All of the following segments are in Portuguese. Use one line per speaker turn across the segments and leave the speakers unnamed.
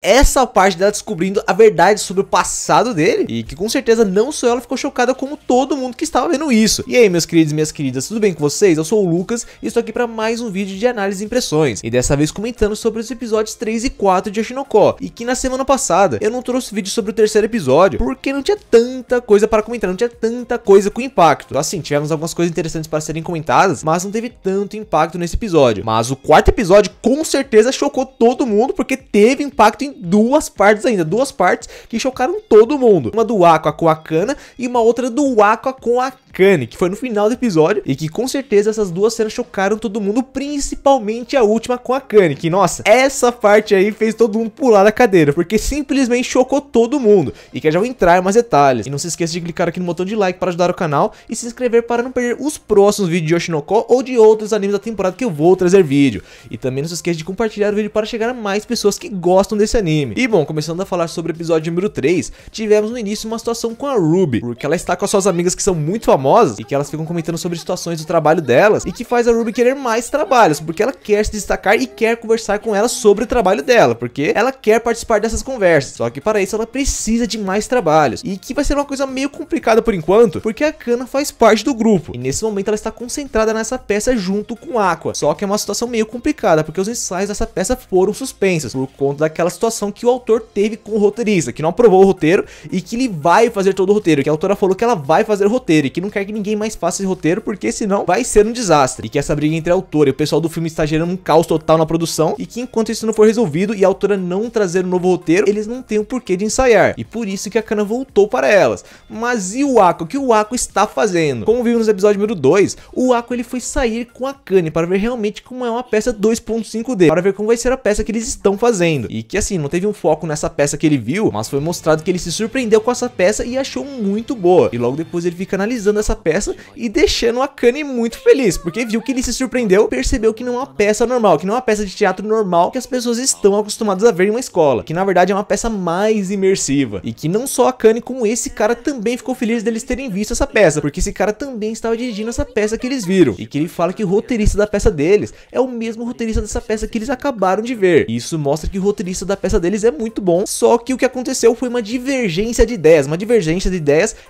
essa parte dela descobrindo a verdade sobre o passado dele, e que com certeza não só ela ficou chocada, como todo mundo que estava vendo isso. E aí, meus queridos e minhas queridas, tudo bem com vocês? Eu sou o Lucas e estou aqui para mais um vídeo de análise e impressões, e dessa vez comentando sobre os episódios 3 e 4 de Oshinoko. E que na semana passada eu não trouxe vídeo sobre o terceiro episódio porque não tinha tanta coisa para comentar, não tinha tanta coisa com impacto. Assim, tivemos algumas coisas interessantes para serem comentadas, mas não teve tanto impacto nesse episódio. Mas o quarto episódio com certeza chocou todo mundo, porque teve impacto em duas partes ainda, duas partes que chocaram todo mundo. Uma do Aqua com a Kana e uma outra do Aqua com a Akane, que foi no final do episódio, e que com certeza essas duas cenas chocaram todo mundo, principalmente a última com a Akane, que nossa, essa parte aí fez todo mundo pular da cadeira, porque simplesmente chocou todo mundo, e que já vou entrar em mais detalhes. E não se esqueça de clicar aqui no botão de like para ajudar o canal, e se inscrever para não perder os próximos vídeos de Oshinoko ou de outros animes da temporada que eu vou trazer vídeo. E também não se esqueça de compartilhar o vídeo para chegar a mais pessoas que gostam desse anime. E bom, começando a falar sobre o episódio número 3, tivemos no início uma situação com a Ruby, porque ela está com as suas amigas que são muito famosas, e que elas ficam comentando sobre situações do trabalho delas, e que faz a Ruby querer mais trabalhos, porque ela quer se destacar e quer conversar com elas sobre o trabalho dela, porque ela quer participar dessas conversas, só que para isso ela precisa de mais trabalhos, e que vai ser uma coisa meio complicada por enquanto, porque a Kana faz parte do grupo, e nesse momento ela está concentrada nessa peça junto com a Aqua, só que é uma situação meio complicada, porque os ensaios dessa peça foram suspensos, por conta daquela situação que o autor teve com o roteirista, que não aprovou o roteiro, e que ele vai fazer todo o roteiro, que a autora falou que ela vai fazer o roteiro, e que não quer que ninguém mais faça esse roteiro, porque senão vai ser um desastre, e que essa briga entre a autora e o pessoal do filme está gerando um caos total na produção, e que enquanto isso não for resolvido e a autora não trazer um novo roteiro, eles não têm o porquê de ensaiar, e por isso que a Kana voltou para elas. Mas e o Aqua? O que o Aqua está fazendo? Como vimos no episódio número 2, o Aqua ele foi sair com a Akane para ver realmente como é uma peça 2.5D, para ver como vai ser a peça que eles estão fazendo, e que assim, não teve um foco nessa peça que ele viu, mas foi mostrado que ele se surpreendeu com essa peça e achou muito boa, e logo depois ele fica analisando essa peça e deixando a Akane muito feliz, porque viu que ele se surpreendeu, percebeu que não é uma peça normal, que não é uma peça de teatro normal que as pessoas estão acostumadas a ver em uma escola, que na verdade é uma peça mais imersiva, e que não só a Akane como esse cara também ficou feliz deles terem visto essa peça, porque esse cara também estava dirigindo essa peça que eles viram, e que ele fala que o roteirista da peça deles é o mesmo roteirista dessa peça que eles acabaram de ver, e isso mostra que o roteirista da peça deles é muito bom, só que o que aconteceu foi uma divergência de ideias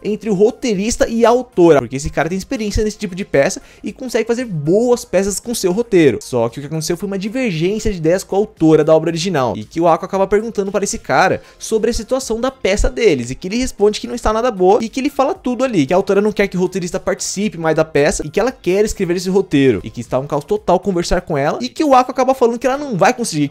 entre o roteirista e a autora, porque esse cara tem experiência nesse tipo de peça e consegue fazer boas peças com seu roteiro. Só que o que aconteceu foi uma divergência de ideias com a autora da obra original, e que o Aqua acaba perguntando para esse cara sobre a situação da peça deles, e que ele responde que não está nada boa, e que ele fala tudo ali, que a autora não quer que o roteirista participe mais da peça, e que ela quer escrever esse roteiro, e que está um caos total conversar com ela, e que o Aqua acaba falando que ela não vai conseguir,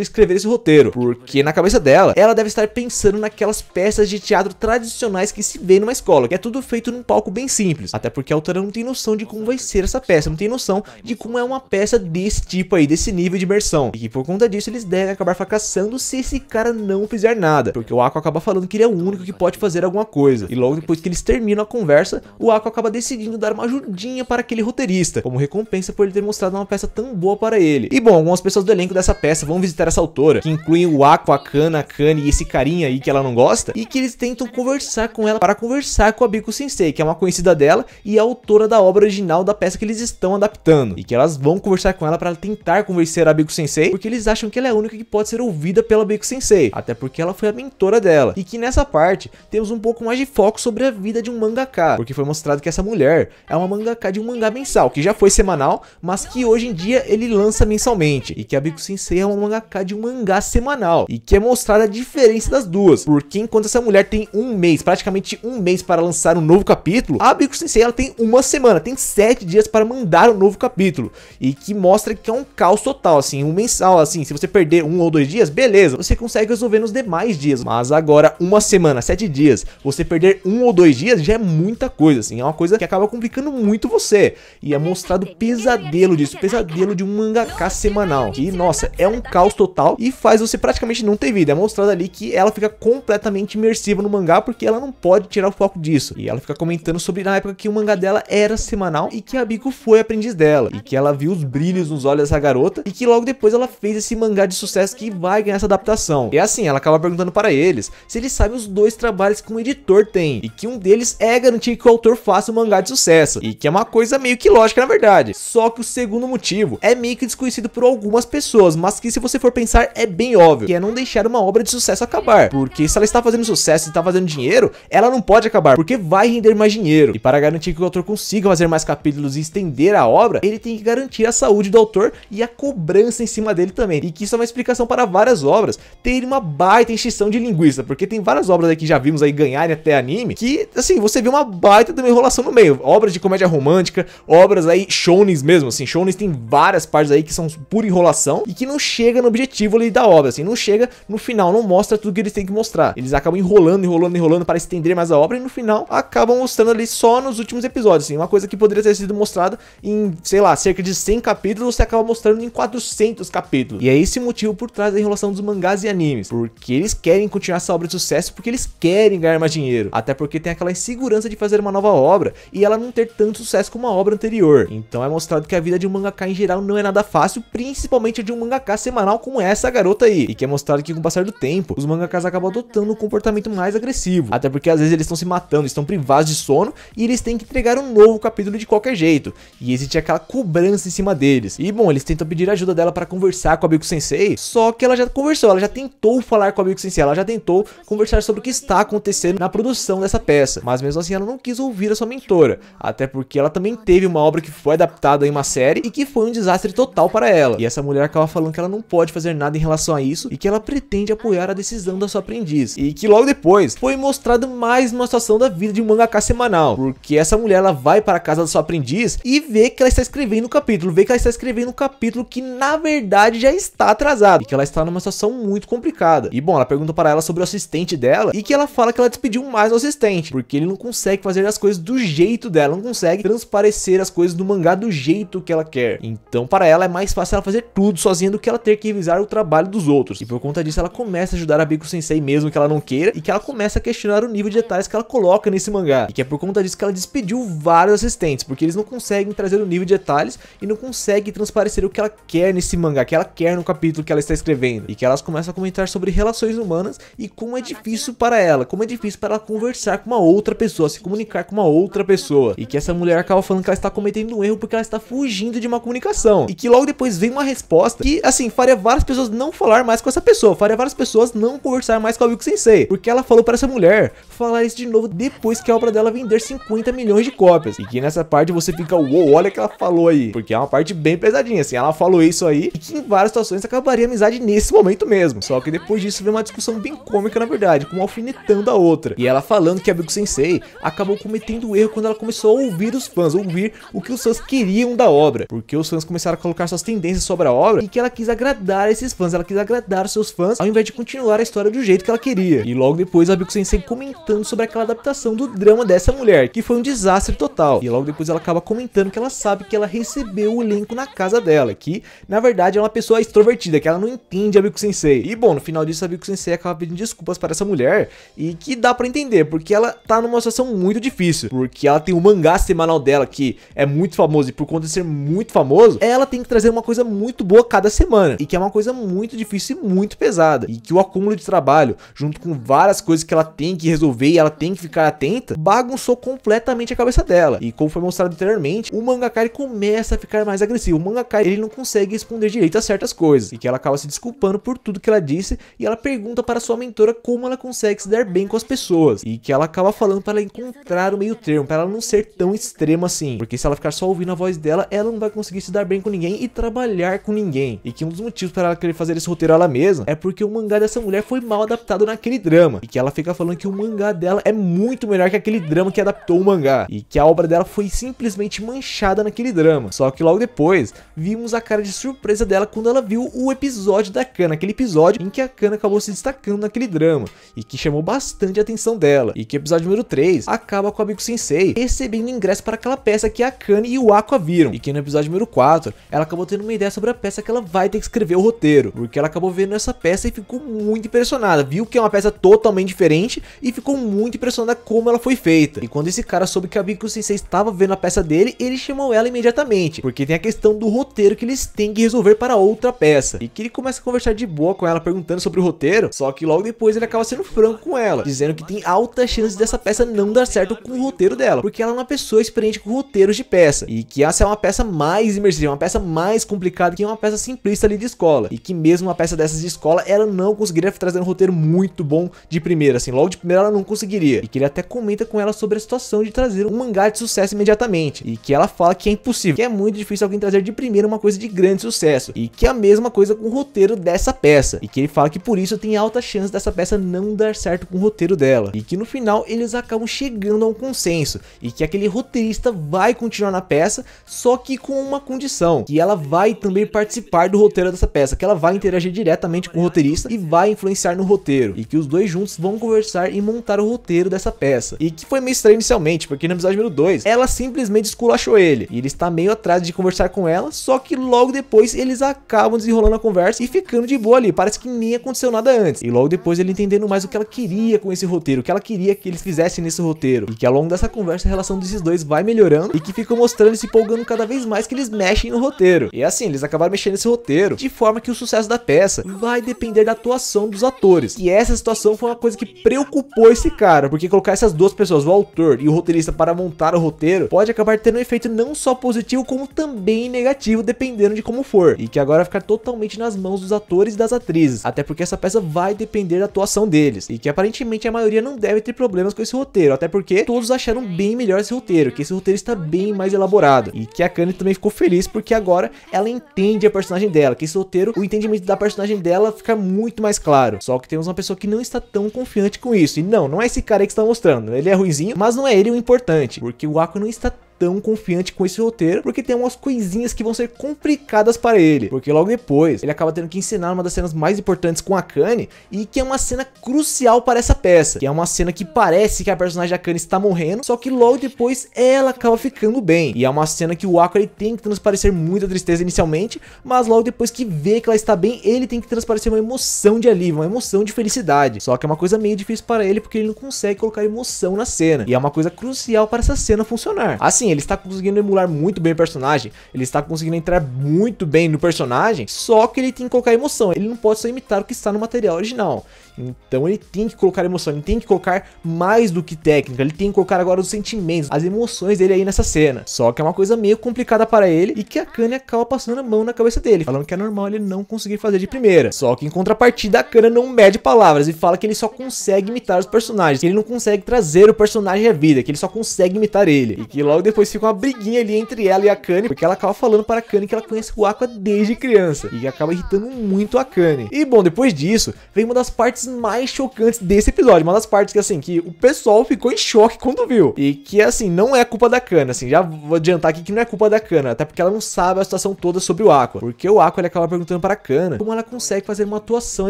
escrever esse roteiro, porque na cabeça dela, ela deve estar pensando naquelas peças de teatro tradicionais que se vê numa escola, que é tudo feito num palco bem simples, até porque a autora não tem noção de como vai ser essa peça, não tem noção de como é uma peça desse tipo aí, desse nível de imersão, e que por conta disso eles devem acabar fracassando se esse cara não fizer nada, porque o Aqua acaba falando que ele é o único que pode fazer alguma coisa, e logo depois que eles terminam a conversa, o Aqua acaba decidindo dar uma ajudinha para aquele roteirista, como recompensa por ele ter mostrado uma peça tão boa para ele. E bom, algumas pessoas do elenco dessa peça vão visitar essa autora, que incluem o Aqua, a Kana, a Akane e esse carinha aí que ela não gosta, e que eles tentam conversar com ela para conversar com a Biko Sensei, que é uma conhecida dela e a autora da obra original da peça que eles estão adaptando, e que elas vão conversar com ela para tentar convencer a Biko Sensei, porque eles acham que ela é a única que pode ser ouvida pela Biko Sensei, até porque ela foi a mentora dela, e que nessa parte temos um pouco mais de foco sobre a vida de um mangaka, porque foi mostrado que essa mulher é uma mangaka de um mangá mensal, que já foi semanal, mas que hoje em dia ele lança mensalmente, e que a Biko Sensei é uma mangaka de um mangá semanal, e que é mostrada a diferença das duas, porque enquanto essa mulher tem um mês, praticamente um mês para lançar um novo capítulo, a Biko Sensei ela tem uma semana, tem 7 dias para mandar um novo capítulo, e que mostra que é um caos total, assim, um mensal, assim, se você perder 1 ou 2 dias, beleza, você consegue resolver nos demais dias, mas agora uma semana, 7 dias, você perder 1 ou 2 dias já é muita coisa, assim, é uma coisa que acaba complicando muito você, e é mostrado o pesadelo disso, o pesadelo de um mangaka semanal, que, nossa, é um caos total e faz você praticamente não ter vida, é mostrado ali que ela fica completamente imersiva no mangá, porque ela não pode tirar o foco disso, e ela fica comentando sobre na época que o mangá dela era semanal e que a Biko foi aprendiz dela, e que ela viu os brilhos nos olhos dessa garota, e que logo depois ela fez esse mangá de sucesso que vai ganhar essa adaptação. E assim, ela acaba perguntando para eles se eles sabem os 2 trabalhos que um editor tem, e que um deles é garantir que o autor faça um mangá de sucesso, e que é uma coisa meio que lógica na verdade, só que o segundo motivo é meio que desconhecido por algumas pessoas, mas que se você for pensar é bem óbvio, que é não deixar uma obra de sucesso acabar, porque se ela está fazendo sucesso e está fazendo dinheiro, ela não pode acabar, porque vai render mais dinheiro. E para garantir que o autor consiga fazer mais capítulos e estender a obra, ele tem que garantir a saúde do autor e a cobrança em cima dele também. E que isso é uma explicação para várias obras terem uma baita encheção de linguiça, porque tem várias obras aí que já vimos aí ganharem até anime, que assim, você vê uma baita de uma enrolação no meio. Obras de comédia romântica, obras aí shounens mesmo, assim, shounens tem várias partes aí que são pura enrolação e que não chega no objetivo ali da obra, assim, não chega no final, não mostra tudo que eles têm que mostrar. Eles acabam enrolando para estender mais a obra e no final acabam mostrando ali só nos últimos episódios, assim, uma coisa que poderia ter sido mostrada em, sei lá, cerca de 100 capítulos, você acaba mostrando em 400 capítulos. E é esse o motivo por trás da enrolação dos mangás e animes, porque eles querem continuar essa obra de sucesso, porque eles querem ganhar mais dinheiro, até porque tem aquela insegurança de fazer uma nova obra e ela não ter tanto sucesso como a obra anterior. Então é mostrado que a vida de um mangaka em geral não é nada fácil, principalmente de um mangaka semanal como essa garota aí, e que é mostrado que com o passar do tempo, os mangakas acabam adotando um comportamento mais agressivo, até porque às vezes eles estão se matando, estão privados de sono e eles têm que entregar um novo capítulo de qualquer jeito, e existe aquela cobrança em cima deles. E bom, eles tentam pedir ajuda dela para conversar com a Biko Sensei, só que ela já conversou, ela já tentou falar com a Biko Sensei, ela já tentou conversar sobre o que está acontecendo na produção dessa peça, mas mesmo assim ela não quis ouvir a sua mentora, até porque ela também teve uma obra que foi adaptada em uma série e que foi um desastre total para ela. E essa mulher acaba falando que ela não pode fazer nada em relação a isso e que ela pretende apoiar a decisão da sua aprendiz. E que logo depois foi mostrado mais uma situação da vida de um mangaka semanal, porque essa mulher ela vai para a casa da sua aprendiz e vê que ela está escrevendo um capítulo, que na verdade já está atrasado e que ela está numa situação muito complicada. E bom, ela pergunta para ela sobre o assistente dela e que ela fala que ela despediu mais o assistente, porque ele não consegue fazer as coisas do jeito dela, não consegue transparecer as coisas do mangá do jeito que ela quer. Então para ela é mais fácil ela fazer tudo sozinha do que ela ter que revisar o trabalho dos outros. E por conta disso ela começa a ajudar a Biko Sensei mesmo que ela não queira, e que ela começa a questionar o nível de detalhes que ela coloca nesse mangá. E que é por conta disso que ela despediu vários assistentes, porque eles não conseguem trazer o nível de detalhes e não conseguem transparecer o que ela quer nesse mangá, que ela quer no capítulo que ela está escrevendo. E que elas começam a comentar sobre relações humanas e como é difícil para ela, conversar com uma outra pessoa, se comunicar com uma outra pessoa. E que essa mulher acaba falando que ela está cometendo um erro porque ela está fugindo de uma comunicação. E que logo depois vem uma resposta que, assim, faria várias pessoas não falar mais com essa pessoa, faria várias pessoas não conversar mais com a Biko Sensei, porque ela falou para essa mulher falar isso de novo depois que a obra dela vender 50 milhões de cópias. E que nessa parte você fica, uou, olha o que ela falou aí, porque é uma parte bem pesadinha, assim, ela falou isso aí, e que em várias situações acabaria a amizade nesse momento mesmo. Só que depois disso vem uma discussão bem cômica, na verdade, com uma alfinetando a outra. E ela falando que a Biko Sensei acabou cometendo erro quando ela começou a ouvir os fãs, ouvir o que os fãs queriam da obra, porque os fãs começaram a colocar suas tendências sobre a obra e que ela quis agradar esses fãs, ela quis agradar os seus fãs ao invés de continuar a história do jeito que ela queria. E logo depois a Biko Sensei comentando sobre aquela adaptação do drama dessa mulher, que foi um desastre total. E logo depois ela acaba comentando que ela sabe que ela recebeu o elenco na casa dela, que na verdade é uma pessoa extrovertida, que ela não entende a Biko Sensei. E bom, no final disso a Biko Sensei acaba pedindo desculpas para essa mulher, e que dá pra entender, porque ela tá numa situação muito difícil, porque ela tem o mangá semanal dela que é muito famoso, e por conta de ser muito famoso, ela tem que trazer uma coisa muito boa cada semana, e que é uma coisa muito difícil e muito pesada, e que o acúmulo de trabalho, junto com várias coisas que ela tem que resolver e ela tem que ficar atenta, bagunçou completamente a cabeça dela. E como foi mostrado anteriormente, o mangaka ele começa a ficar mais agressivo, o mangaka ele não consegue responder direito a certas coisas, e que ela acaba se desculpando por tudo que ela disse, e ela pergunta para sua mentora como ela consegue se dar bem com as pessoas, e que ela acaba falando para ela encontrar o meio termo, para ela não ser tão extrema assim, porque se ela ficar só ouvindo a voz dela, ela não vai conseguir se dar bem com ninguém e trabalhar com ninguém. E que um dos motivos para ela querer fazer esse roteiro ela mesma é porque o mangá dessa mulher foi mal adaptado naquele drama, e que ela fica falando que o mangá dela é muito melhor que aquele drama que adaptou o mangá, e que a obra dela foi simplesmente manchada naquele drama. Só que logo depois vimos a cara de surpresa dela quando ela viu o episódio da Kana, aquele episódio em que a Kana acabou se destacando naquele drama, e que chamou bastante a atenção dela. E que o episódio número 3 acaba com a Biko Sensei recebendo ingresso para aquela peça que a Kana e o Aqua viram, e que no episódio número 4 ela acabou tendo uma ideia sobre a peça que ela vai ter que escrever o roteiro, porque ela acabou vendo essa peça e ficou muito impressionada, viu que é uma peça totalmente diferente e ficou muito impressionada como ela foi feita. E quando esse cara soube que a Biko Sensei estava vendo a peça dele, ele chamou ela imediatamente, porque tem a questão do roteiro que eles têm que resolver para outra peça, e que ele começa a conversar de boa com ela perguntando sobre o roteiro, só que logo depois ele acaba sendo franco com ela, dizendo que tem altas chances dessa peça não dar certo com o roteiro dela, porque ela é uma pessoa experiente com roteiros de peça, e que essa é uma peça mais imersiva, uma peça mais complicada que uma peça simplista ali de escola, e que mesmo uma peça peça dessas de escola, ela não conseguiria trazer um roteiro muito bom de primeira, assim, logo de primeira ela não conseguiria. E que ele até comenta com ela sobre a situação de trazer um mangá de sucesso imediatamente, e que ela fala que é impossível, que é muito difícil alguém trazer de primeira uma coisa de grande sucesso, e que é a mesma coisa com o roteiro dessa peça, e que ele fala que por isso tem alta chance dessa peça não dar certo com o roteiro dela, e que no final eles acabam chegando a um consenso, e que aquele roteirista vai continuar na peça, só que com uma condição, que ela vai também participar do roteiro dessa peça, que ela vai interagir diretamente com o roteirista e vai influenciar no roteiro, e que os dois juntos vão conversar e montar o roteiro dessa peça, e que foi meio estranho inicialmente, porque no episódio número 2, ela simplesmente esculachou ele, e ele está meio atrás de conversar com ela, só que logo depois eles acabam desenrolando a conversa e ficando de boa ali, parece que nem aconteceu nada antes, e logo depois ele entendendo mais o que ela queria com esse roteiro, o que ela queria que eles fizessem nesse roteiro, e que ao longo dessa conversa a relação desses dois vai melhorando, e que ficam mostrando e se empolgando cada vez mais que eles mexem no roteiro, e assim, eles acabaram mexendo nesse roteiro, de forma que o sucesso da peça vai depender da atuação dos atores, e essa situação foi uma coisa que preocupou esse cara, porque colocar essas duas pessoas, o autor e o roteirista, para montar o roteiro, pode acabar tendo um efeito não só positivo, como também negativo, dependendo de como for, e que agora vai ficar totalmente nas mãos dos atores e das atrizes, até porque essa peça vai depender da atuação deles, e que aparentemente a maioria não deve ter problemas com esse roteiro, até porque todos acharam bem melhor esse roteiro, que esse roteiro está bem mais elaborado, e que a Akane também ficou feliz porque agora ela entende a personagem dela, que esse roteiro, o entendimento da personagem dela fica muito mais claro, só que temos uma pessoa que não está tão confiante com isso, e não é esse cara aí que está mostrando, ele é ruinzinho, mas não é ele o importante, porque o Ako não está tão confiante com esse roteiro, porque tem umas coisinhas que vão ser complicadas para ele, porque logo depois ele acaba tendo que ensinar uma das cenas mais importantes com a Akane, e que é uma cena crucial para essa peça, que é uma cena que parece que a personagem da Akane está morrendo, só que logo depois ela acaba ficando bem, e é uma cena que o Ako ele tem que transparecer muita tristeza inicialmente, mas logo depois que vê que ela está bem, ele tem que transparecer uma emoção de alívio, uma emoção de felicidade, só que é uma coisa meio difícil para ele, porque ele não consegue colocar emoção na cena, e é uma coisa crucial para essa cena funcionar. Assim, ele está conseguindo emular muito bem o personagem, ele está conseguindo entrar muito bem no personagem, só que ele tem que colocar emoção, ele não pode só imitar o que está no material original. Então ele tem que colocar emoção, ele tem que colocar mais do que técnica, ele tem que colocar agora os sentimentos, as emoções dele aí nessa cena. Só que é uma coisa meio complicada para ele, e que a Akane acaba passando a mão na cabeça dele, falando que é normal ele não conseguir fazer de primeira. Só que em contrapartida a Akane não mede palavras e fala que ele só consegue imitar os personagens, que ele não consegue trazer o personagem à vida, que ele só consegue imitar ele. E que logo depois fica uma briguinha ali entre ela e a Akane, porque ela acaba falando para a Akane que ela conhece o Aqua desde criança, e que acaba irritando muito a Akane. E bom, depois disso, vem uma das partes mais chocantes desse episódio, uma das partes que assim, que o pessoal ficou em choque quando viu, e que assim, não é culpa da Akane, assim, já vou adiantar aqui que não é culpa da Akane, até porque ela não sabe a situação toda sobre o Aqua, porque o Aqua ele acaba perguntando para a Akane como ela consegue fazer uma atuação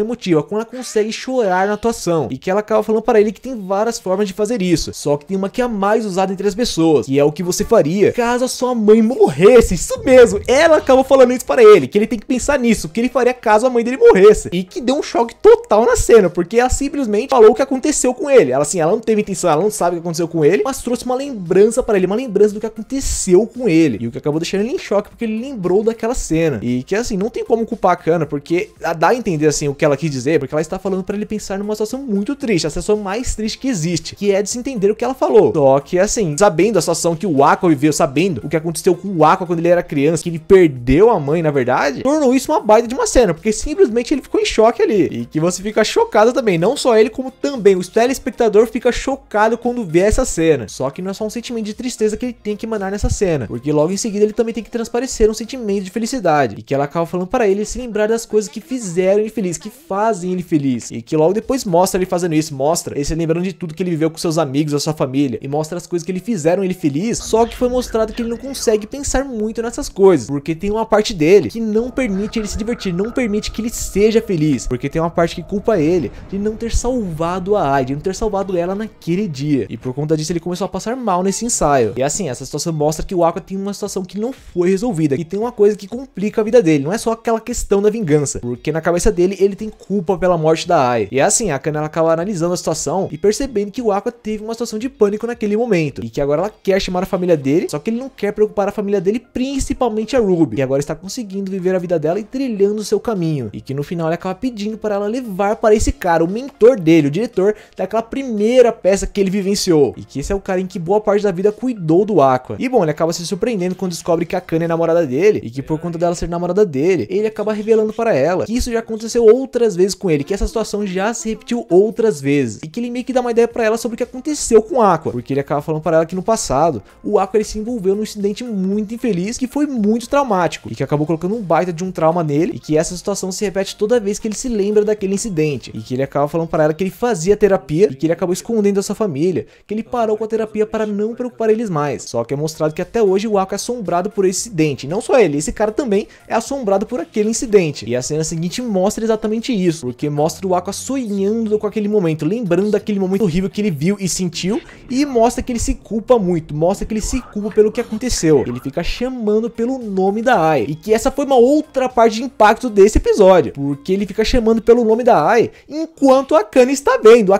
emotiva, como ela consegue chorar na atuação, e que ela acaba falando para ele que tem várias formas de fazer isso, só que tem uma que é a mais usada entre as pessoas, que é o que você faria caso a sua mãe morresse. Isso mesmo, ela acabou falando isso para ele, que ele tem que pensar nisso, o que ele faria caso a mãe dele morresse, e que deu um choque total na cena, porque ela simplesmente falou o que aconteceu com ele. Ela assim, ela não teve intenção, ela não sabe o que aconteceu com ele, mas trouxe uma lembrança para ele, uma lembrança do que aconteceu com ele, e o que acabou deixando ele em choque, porque ele lembrou daquela cena, e que assim, não tem como culpar a Akane, porque dá a entender assim o que ela quis dizer, porque ela está falando para ele pensar numa situação muito triste, a situação mais triste que existe, que é de se entender o que ela falou. Só que assim, sabendo a situação que o Aqua viveu, sabendo o que aconteceu com o Aqua quando ele era criança, que ele perdeu a mãe, na verdade, tornou isso uma baita de uma cena, porque simplesmente ele ficou em choque ali, e que você fica chocado também, não só ele, como também o telespectador fica chocado quando vê essa cena. Só que não é só um sentimento de tristeza que ele tem que emanar nessa cena, porque logo em seguida ele também tem que transparecer um sentimento de felicidade, e que ela acaba falando para ele se lembrar das coisas que fizeram ele feliz, que fazem ele feliz, e que logo depois mostra ele fazendo isso, mostra ele se lembrando de tudo que ele viveu com seus amigos, a sua família, e mostra as coisas que ele fizeram ele feliz, só que foi mostrado que ele não consegue pensar muito nessas coisas, porque tem uma parte dele que não permite ele se divertir, não permite que ele seja feliz, porque tem uma parte que culpa ele de não ter salvado a Ai, de não ter salvado ela naquele dia, e por conta disso ele começou a passar mal nesse ensaio. E assim, essa situação mostra que o Aqua tem uma situação que não foi resolvida, que tem uma coisa que complica a vida dele, não é só aquela questão da vingança, porque na cabeça dele ele tem culpa pela morte da Ai. E assim, a Akane ela acaba analisando a situação e percebendo que o Aqua teve uma situação de pânico naquele momento, e que agora ela quer chamar a família família dele, só que ele não quer preocupar a família dele, principalmente a Ruby, que agora está conseguindo viver a vida dela e trilhando o seu caminho, e que no final ele acaba pedindo para ela levar para esse cara, o mentor dele, o diretor daquela primeira peça que ele vivenciou, e que esse é o cara em que boa parte da vida cuidou do Aqua. E bom, ele acaba se surpreendendo quando descobre que a Akane é namorada dele, e que por conta dela ser namorada dele, ele acaba revelando para ela que isso já aconteceu outras vezes com ele, que essa situação já se repetiu outras vezes, e que ele meio que dá uma ideia para ela sobre o que aconteceu com o Aqua, porque ele acaba falando para ela que no passado, o Aqua ele se envolveu num incidente muito infeliz, que foi muito traumático, e que acabou colocando um baita de um trauma nele, e que essa situação se repete toda vez que ele se lembra daquele incidente, e que ele acaba falando para ela que ele fazia terapia, e que ele acabou escondendo da sua família, que ele parou com a terapia para não preocupar eles mais, só que é mostrado que até hoje o Aqua é assombrado por esse incidente, e não só ele, esse cara também é assombrado por aquele incidente, e a cena seguinte mostra exatamente isso, porque mostra o Aqua sonhando com aquele momento, lembrando daquele momento horrível que ele viu e sentiu, e mostra que ele se culpa muito, mostra que ele se culpa pelo que aconteceu, ele fica chamando pelo nome da Ai, e que essa foi uma outra parte de impacto desse episódio, porque ele fica chamando pelo nome da Ai, enquanto a Akane está vendo,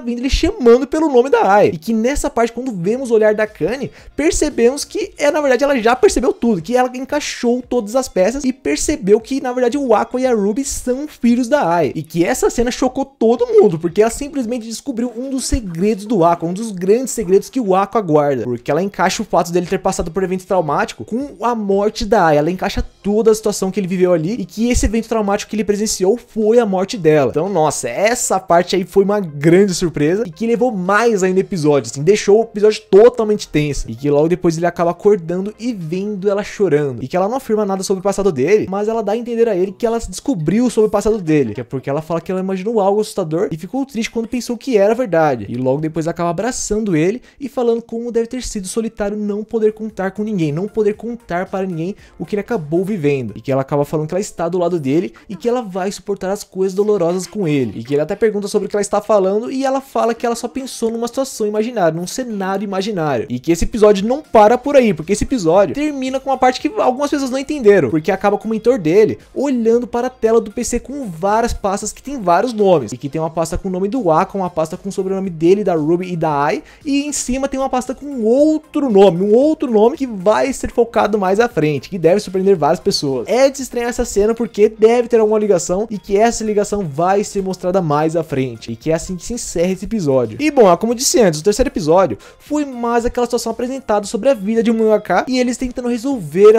ele chamando pelo nome da Ai, e que nessa parte, quando vemos o olhar da Akane, percebemos que na verdade ela já percebeu tudo, que ela encaixou todas as peças e percebeu que na verdade o Aqua e a Ruby são filhos da Ai, e que essa cena chocou todo mundo, porque ela simplesmente descobriu um dos segredos do Aqua, um dos grandes segredos que o Aqua guarda, porque ela encaixa o fato dele ter passado por evento traumático com a morte da Ai, ela encaixa toda a situação que ele viveu ali, e que esse evento traumático que ele presenciou foi a morte dela. Então, nossa, essa parte aí foi uma grande surpresa, e que levou mais ainda o episódio, assim, deixou o episódio totalmente tenso, e que logo depois ele acaba acordando e vendo ela chorando, e que ela não afirma nada sobre o passado dele, mas ela dá a entender a ele que ela descobriu sobre o passado dele, que é porque ela fala que ela imaginou algo assustador e ficou triste quando pensou que era verdade, e logo depois acaba abraçando ele e falando como deve ter sido solitário não poder contar com ninguém, não poder contar para ninguém o que ele acabou vivendo, e que ela acaba falando que ela está do lado dele e que ela vai suportar as coisas dolorosas com ele, e que ele até pergunta sobre o que ela está falando, e ela fala que ela só pensou numa situação imaginária, num cenário imaginário, e que esse episódio não para por aí, porque esse episódio termina com uma parte que algumas pessoas não entenderam, porque acaba com o mentor dele olhando para a tela do PC com várias pastas que tem vários nomes, e que tem uma pasta com o nome do Aqua, uma pasta com o sobrenome dele, da Ruby e da Ai, e em cima tem uma pasta com um outro nome que vai ser focado mais à frente, que deve surpreender várias pessoas. É de estranhar essa cena porque deve ter alguma ligação, e que essa ligação vai ser mostrada mais à frente, e que é assim que se encerra esse episódio. E bom, como eu disse antes, o terceiro episódio foi mais aquela situação apresentada sobre a vida de um mangaka, e eles tentando resolver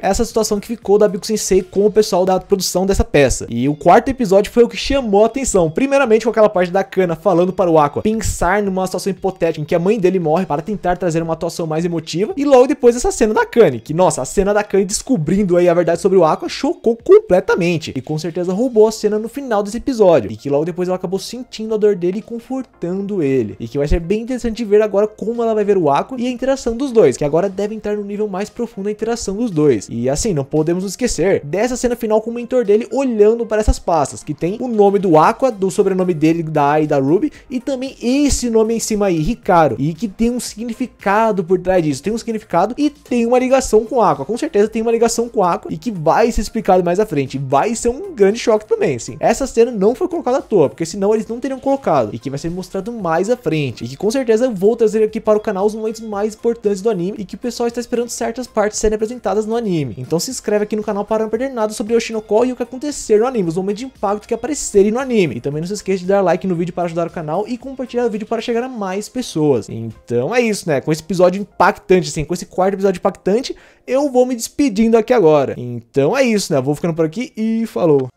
essa situação que ficou da Biko Sensei com o pessoal da produção dessa peça. E o quarto episódio foi o que chamou a atenção, primeiramente com aquela parte da Kana falando para o Aqua pensar numa situação hipotética em que a mãe dele morre para tentar trazer uma atuação mais emotiva, e logo depois essa cena da Akane, que nossa, a cena da Akane descobrindo aí a verdade sobre o Aqua chocou completamente, e com certeza roubou a cena no final desse episódio, e que logo depois ela acabou sentindo a dor dele e confortando ele, e que vai ser bem interessante ver agora como ela vai ver o Aqua e a interação dos dois, que agora deve entrar no nível mais profundo a interação dos dois. E assim, não podemos nos esquecer dessa cena final com o mentor dele olhando para essas pastas, que tem o nome do Aqua, do sobrenome dele, da Ai e da Ruby, e também esse nome em cima aí, Hikaru, e que tem um significado por trás disso, tem um significado e tem uma ligação com o Aqua, com certeza tem uma ligação com o Aqua, e que vai ser explicado mais à frente, vai ser um grande choque também, sim. Essa cena não foi colocada à toa, porque senão eles não teriam colocado, e que vai ser mostrado mais à frente, e que com certeza eu vou trazer aqui para o canal os momentos mais importantes do anime, e que o pessoal está esperando certas partes serem apresentadas no anime. Então se inscreve aqui no canal para não perder nada sobre Oshinoko e o que acontecer no anime, os momentos de impacto que aparecerem no anime. E também não se esqueça de dar like no vídeo para ajudar o canal e compartilhar o vídeo para chegar a mais pessoas. Então é isso, né? Com esse episódio impactante, assim, com esse quarto episódio impactante, eu vou me despedindo aqui agora. Então é isso, né? Vou ficando por aqui e falou!